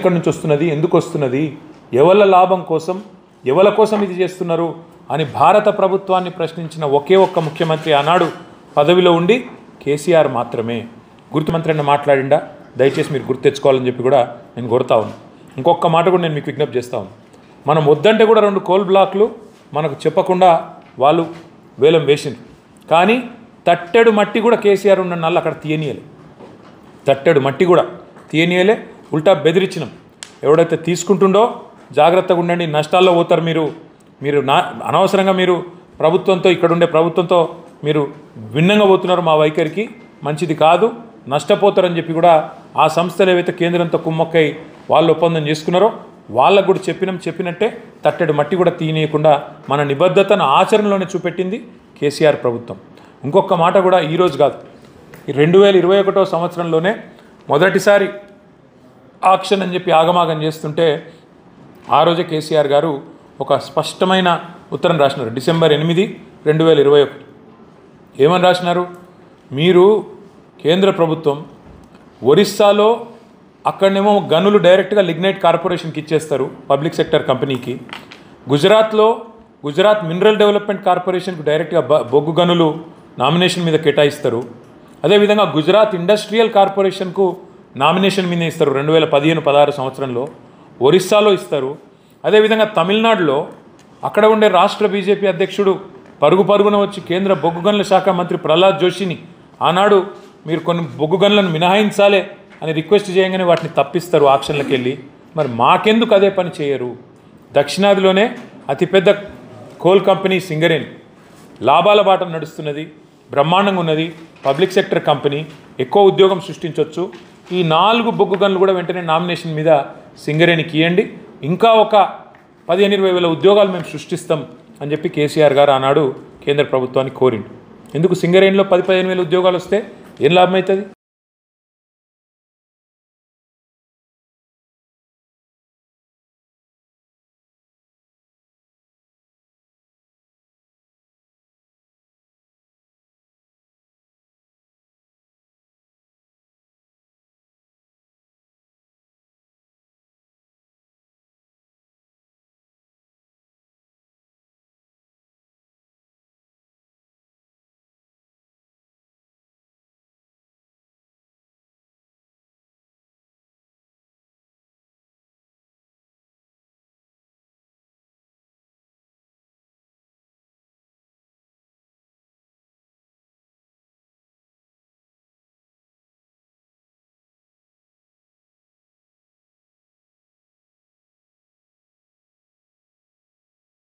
ఎక్కడి నుంచి వస్తున్నది, ఎందుకు వస్తున్నది, ఎవల లాభం కోసం, ఎవల కోసం ఇది చేస్తున్నారు అని భారత ప్రభుత్వాన్ని ప్రశ్నించిన ఒకే ఒక్క ముఖ్యమంత్రి ఆనాడు పదవిలో ఉండి కేసీఆర్ మాత్రమే. గుర్తుమంత్రి అన్న మాట్లాడిండా, దయచేసి మీరు గుర్తు తెచ్చుకోవాలని చెప్పి కూడా నేను కోరుతా ఉన్నాను. ఇంకొక మాట కూడా నేను మీకు విజ్ఞప్తి చేస్తా ఉన్నాను. మనం వద్దంటే కూడా 2 కోల్ బ్లాక్లు మనకు చెప్పకుండా వాళ్ళు వేలం వేసిండ్రు. కానీ తట్టెడు మట్టి కూడా కేసీఆర్ ఉన్న నల్ల అక్కడ తీయనీయలే. తట్టెడు మట్టి కూడా తీయనీయలే, ఉల్టా బెదిరించినాం. ఎవడైతే తీసుకుంటుండో జాగ్రత్తగా ఉండండి, నష్టాల్లో పోతారు మీరు అనవసరంగా మీరు ప్రభుత్వంతో, ఇక్కడ ఉండే ప్రభుత్వంతో మీరు భిన్నంగా పోతున్నారు, మా వైఖరికి మంచిది కాదు, నష్టపోతారని చెప్పి కూడా ఆ సంస్థలు ఏవైతే కేంద్రంతో కుమ్మక్కై వాళ్ళు ఒప్పందం చేసుకున్నారో వాళ్ళకు కూడా చెప్పినట్టే తట్టెడు మట్టి కూడా తీయనీయకుండా మన నిబద్ధతను ఆచరణలోనే చూపెట్టింది కేసీఆర్ ప్రభుత్వం. ఇంకొక మాట కూడా ఈరోజు కాదు, ఈ 2021వ సంవత్సరంలోనే మొదటిసారి ఆక్షన్ అని చెప్పి ఆగమాగం చేస్తుంటే ఆ రోజే కేసీఆర్ గారు ఒక స్పష్టమైన ఉత్తరం రాసినారు. డిసెంబర్ 8, 2021 ఏమని రాసినారు? మీరు కేంద్ర ప్రభుత్వం ఒరిస్సాలో అక్కడనేమో గనులు డైరెక్ట్గా లిగ్నైట్ కార్పొరేషన్కి ఇచ్చేస్తారు, పబ్లిక్ సెక్టర్ కంపెనీకి. గుజరాత్లో గుజరాత్ మినరల్ డెవలప్మెంట్ కార్పొరేషన్కి డైరెక్ట్గా బొగ్గు గనులు నామినేషన్ మీద కేటాయిస్తారు. అదేవిధంగా గుజరాత్ ఇండస్ట్రియల్ కార్పొరేషన్కు నామినేషన్ మీద ఇస్తారు 2015-16 సంవత్సరంలో. ఒరిస్సాలో ఇస్తారు. అదేవిధంగా తమిళనాడులో అక్కడ ఉండే రాష్ట్ర బీజేపీ అధ్యక్షుడు పరుగున వచ్చి కేంద్ర బొగ్గు గనుల శాఖ మంత్రి ప్రహ్లాద్ జోషిని ఆనాడు మీరు కొన్ని బొగ్గు గనులను మినహాయించాలే అని రిక్వెస్ట్ చేయగానే వాటిని తప్పిస్తారు ఆక్షన్లకు వెళ్ళి. మరి మాకెందుకు అదే పని చేయరు? దక్షిణాదిలోనే అతిపెద్ద కోల్ కంపెనీ సింగరేణి లాభాల బాట నడుస్తున్నది, బ్రహ్మాండంగా ఉన్నది, పబ్లిక్ సెక్టర్ కంపెనీ, ఎక్కువ ఉద్యోగం సృష్టించవచ్చు. ఈ 4 బొగ్గు గనులు కూడా వెంటనే నామినేషన్ మీద సింగరేణికి ఇవ్వండి, ఇంకా ఒక 15-20 వేల ఉద్యోగాలు మేము సృష్టిస్తాం అని చెప్పి కేసీఆర్ గారు ఆనాడు కేంద్ర ప్రభుత్వాన్ని కోరిండు. ఎందుకు సింగరేణిలో 10-15 వేల ఉద్యోగాలు వస్తే ఏం లాభం అవుతుంది?